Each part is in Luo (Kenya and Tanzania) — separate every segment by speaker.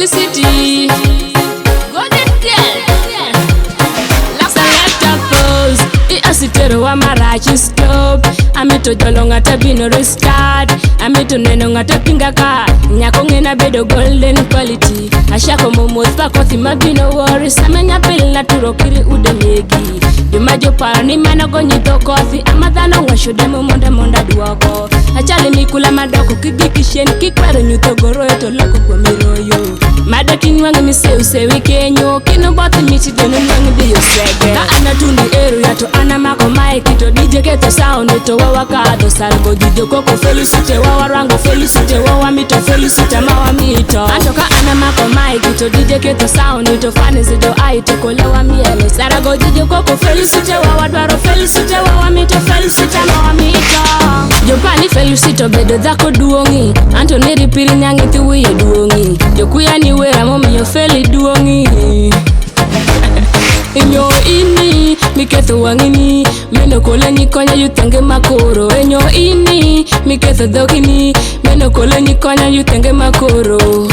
Speaker 1: Felly City. Golden girl. Select pose. Asitero wa marachi stop. Amito jolonga tabino restart. Amito neno ngata pingaka. Nyako ngena bedo golden quality. Ashako momos pa kothi mabino worry. Samenya pil na turokiri udemegi. Jumajo paro ni mana gonyi to kothi. Amadhano washo demo monda duoko. Achali mikula madoko kigikishen kikwaro nyuto goro to loko kwa miroyo. Mada kinwangi miseu kenyo. Kino boti michi deno nwangi diyo sege. Ka anatundi eru ya to anamako maiki to DJ keto sound to wawa kado salgo dijo koko Felly City wawa rango Felly City wawa mito Felly City mawa mito. Antoka anamako maiki to DJ keto sound to fani zido ai to kolewa miele. Sarago dijo koko Felly City wawa dwaro Felly City wawa mito Felly City mawa mito. Jopani Felly City bedo dhako duongi. Anto neri piri nyangi tiwiye duongi. Jokuya ni wera momi yo Felly duongi. Enyo ini miketho wangini meno kole ni konya yutenge makoro. Enyo ini miketho dhokini meno kole ni konya yutenge makoro.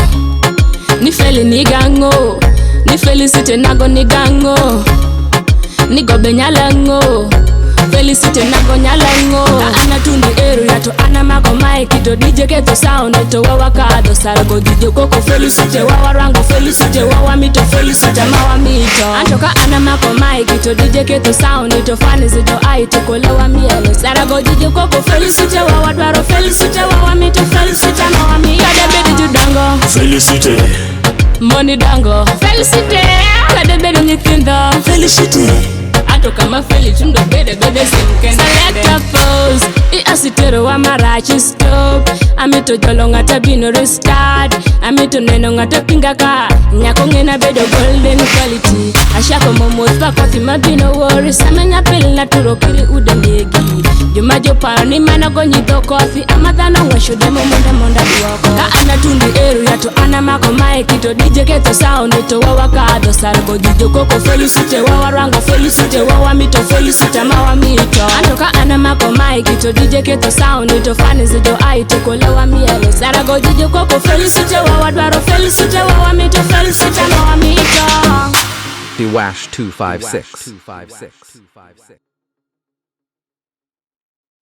Speaker 1: Ni Felly ni gango, ni Felly City nago ni gango, ni gobe nyalango. Felly City nago nyalango. Anatundi eru ya to anamako maiki to DJ keto sound to wawa kado sargo dijo koko Felly City wawa rango Felly City wawa mito Felly City mawa mito. Antoka anamako maiki to DJ keto sound to fani zido ai to kolewa miele. Sarago dijo koko Felly City wawa dwaro Felly City wawa mito Felly City mawa mito. Kade bedi judango
Speaker 2: Felly City.
Speaker 1: Money dango Felly City. Kade bedi nyithindo
Speaker 2: Felly City.
Speaker 1: Kama Felly tundo bede simkende. Select pose. Asitero wa marachi stop. Amito jolonga tabino restart. Amito neno ngata pingaka. Nyako ngena bedo golden quality. Ashako momos pa kothi mabino worry. Samenya pil na turokiri udemegi. Jumajo paro ni mana gonyi to kothi. Amadhano washo demo monda duoko. Ka anatundi eru ya to anamako maiki to DJ keto sound to wawa kado salgo dijo koko Felly City wawa rango Felly City wawa mito Felly City mawa mito. Antoka anamako maiki to DJ keto sound to fani zido ai to kolewa miele. Sarago dijo koko Felly City wawa dwaro Felly City wawa mito Felly City mawa mito.
Speaker 3: The Wash 256.